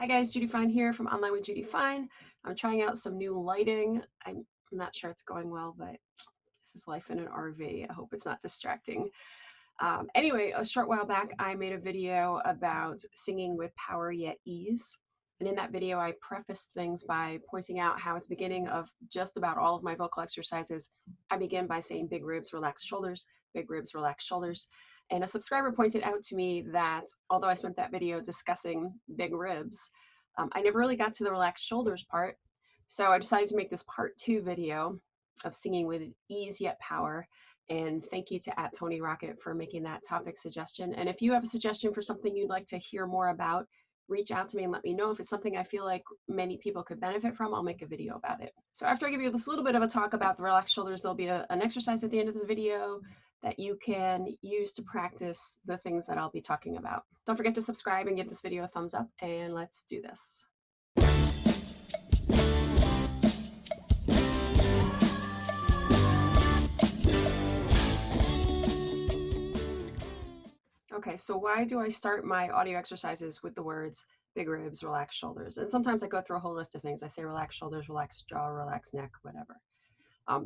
Hi guys, Judy Fine here from Online with Judy Fine. I'm trying out some new lighting. I'm not sure it's going well, but this is life in an RV. I hope it's not distracting. Anyway, a short while back, I made a video about singing with power yet ease. And in that video, I prefaced things by pointing out how at the beginning of just about all of my vocal exercises, I begin by saying big ribs, relaxed shoulders, big ribs, relaxed shoulders. And a subscriber pointed out to me that although I spent that video discussing big ribs, I never really got to the relaxed shoulders part. So I decided to make this part 2 video of singing with ease yet power. And thank you to @TonyRocket for making that topic suggestion. And if you have a suggestion for something you'd like to hear more about, reach out to me and let me know. If it's something I feel like many people could benefit from, I'll make a video about it. So after I give you this little bit of a talk about the relaxed shoulders, there'll be an exercise at the end of this video that you can use to practice the things that I'll be talking about. Don't forget to subscribe and give this video a thumbs up, and let's do this. Okay, so why do I start my audio exercises with the words big ribs, relaxed shoulders? And sometimes I go through a whole list of things. I say relaxed shoulders, relaxed jaw, relaxed neck, whatever.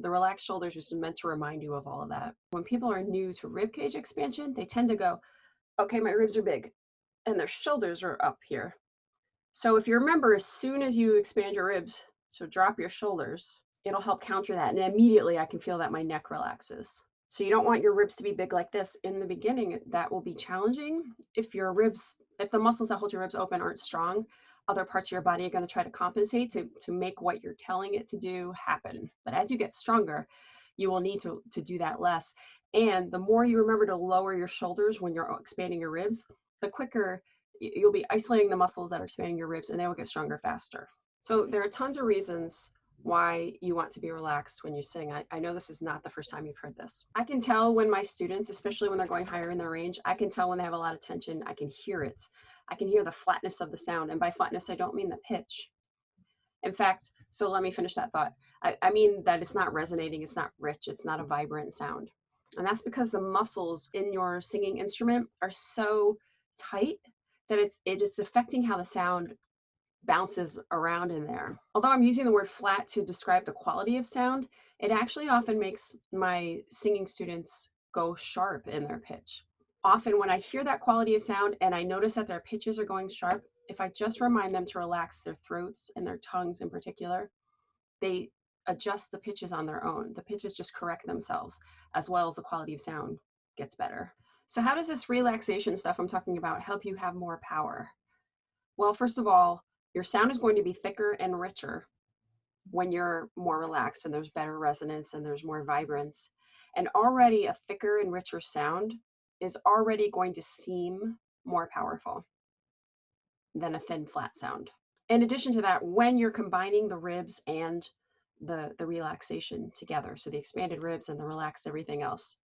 The relaxed shoulders is meant to remind you of all of that. When people are new to rib cage expansion, they tend to go, okay, my ribs are big and their shoulders are up here. So if you remember, as soon as you expand your ribs, so drop your shoulders, it'll help counter that. And immediately I can feel that my neck relaxes. So you don't want your ribs to be big like this in the beginning. That will be challenging. If the muscles that hold your ribs open aren't strong, other parts of your body are going to try to compensate to make what you're telling it to do happen. But as you get stronger, you will need to do that less. And the more you remember to lower your shoulders when you're expanding your ribs, the quicker you'll be isolating the muscles that are expanding your ribs, and they will get stronger faster. So there are tons of reasons why you want to be relaxed when you sing. I know this is not the first time you've heard this. I can tell when my students, especially when they're going higher in their range, I can tell when they have a lot of tension. I can hear it. I can hear the flatness of the sound. And by flatness, I don't mean the pitch. In fact, so let me finish that thought. I mean that it's not resonating, it's not rich, it's not a vibrant sound. And that's because the muscles in your singing instrument are so tight that it is affecting how the sound bounces around in there. Although I'm using the word flat to describe the quality of sound, it actually often makes my singing students go sharp in their pitch. Often when I hear that quality of sound and I notice that their pitches are going sharp, if I just remind them to relax their throats and their tongues in particular, they adjust the pitches on their own. The pitches just correct themselves, as well as the quality of sound gets better. So how does this relaxation stuff I'm talking about help you have more power? Well, first of all, your sound is going to be thicker and richer when you're more relaxed, and there's better resonance and there's more vibrance. And already a thicker and richer sound is already going to seem more powerful than a thin, flat sound. In addition to that, when you're combining the ribs and the relaxation together, so the expanded ribs and the relaxed everything else,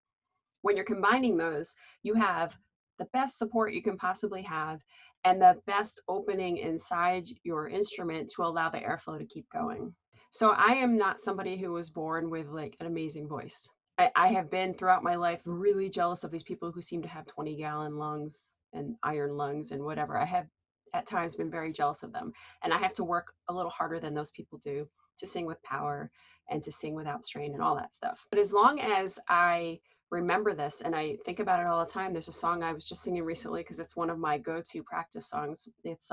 when you're combining those, you have the best support you can possibly have and the best opening inside your instrument to allow the airflow to keep going. So I am not somebody who was born with like an amazing voice. I have been throughout my life really jealous of these people who seem to have 20-gallon lungs and iron lungs and whatever. I have at times been very jealous of them. And I have to work a little harder than those people do to sing with power and to sing without strain and all that stuff. But as long as I remember this and I think about it all the time, there's a song I was just singing recently because it's one of my go-to practice songs. It's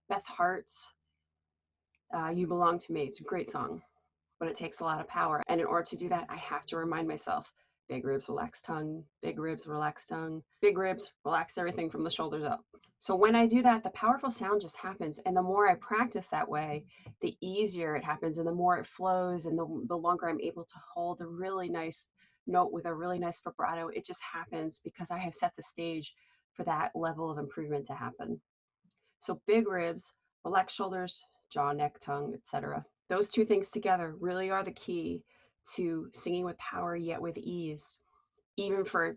Beth Hart's You Belong to Me. It's a great song, but it takes a lot of power. And in order to do that, I have to remind myself, big ribs, relaxed tongue, big ribs, relaxed tongue, big ribs, relax everything from the shoulders up. So when I do that, the powerful sound just happens. And the more I practice that way, the easier it happens and the more it flows and the longer I'm able to hold a really nice note with a really nice vibrato. It just happens because I have set the stage for that level of improvement to happen. So big ribs, relaxed shoulders, jaw, neck, tongue, etc. Those two things together really are the key to singing with power yet with ease, even for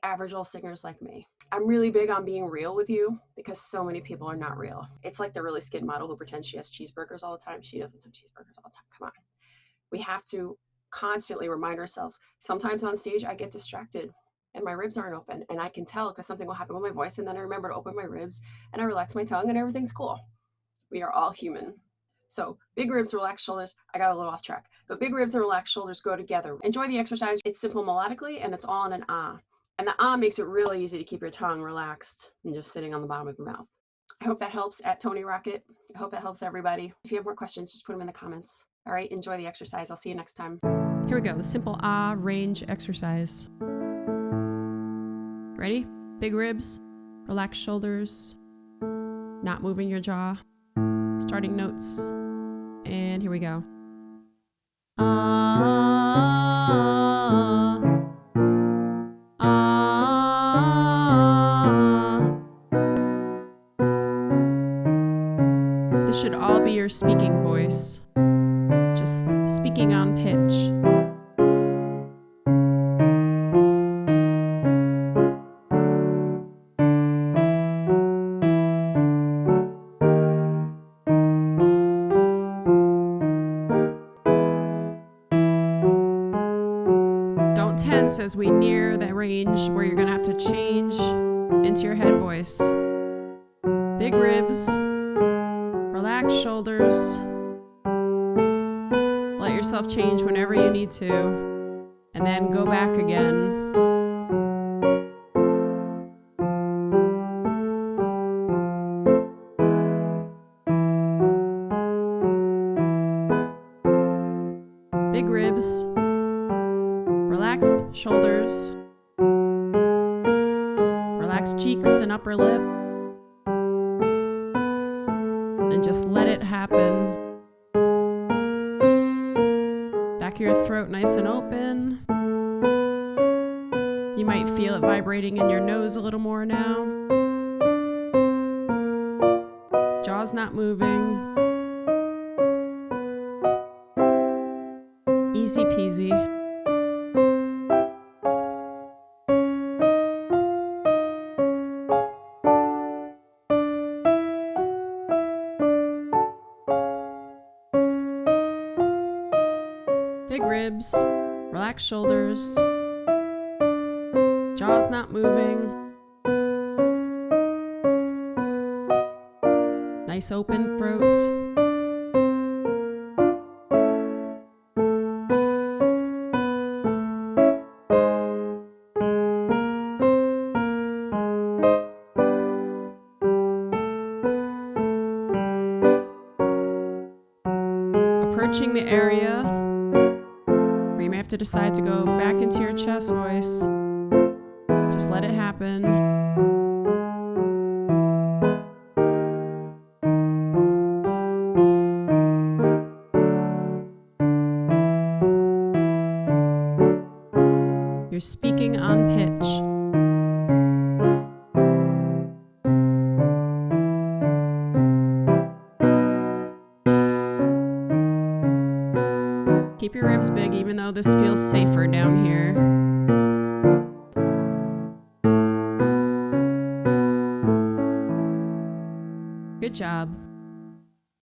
average old singers like me. I'm really big on being real with you because so many people are not real. It's like the really skin model who pretends she has cheeseburgers all the time. She doesn't have cheeseburgers all the time. Come on. We have to constantly remind ourselves. Sometimes on stage, I get distracted and my ribs aren't open, and I can tell because something will happen with my voice, and then I remember to open my ribs and I relax my tongue and everything's cool. We are all human. So big ribs, relaxed shoulders. I got a little off track, but big ribs and relaxed shoulders go together. Enjoy the exercise. It's simple melodically and it's all in an ah. And the ah makes it really easy to keep your tongue relaxed and just sitting on the bottom of your mouth. I hope that helps at Tony Rocket. I hope that helps everybody. If you have more questions, just put them in the comments. All right, enjoy the exercise. I'll see you next time. Here we go, the simple ah range exercise. Ready? Big ribs, relaxed shoulders, not moving your jaw. Starting notes, and here we go. Ah, ah. This should all be your speaking voice, just speaking on pitch. Don't tense as we near that range where you're gonna have to change into your head voice. Big ribs, relaxed shoulders. Let yourself change whenever you need to, and then go back again. Big ribs, relaxed shoulders, relaxed cheeks and upper lip, and just let it happen. Back of your throat nice and open. You might feel it vibrating in your nose a little more now. Jaw's not moving. Easy peasy. Big ribs, relaxed shoulders, jaw's not moving. Nice open throat. Approaching the area where you may have to decide to go back into your chest voice. Just let it happen. You're speaking on pitch. Keep your ribs big, even though this feels safer down here. Good job.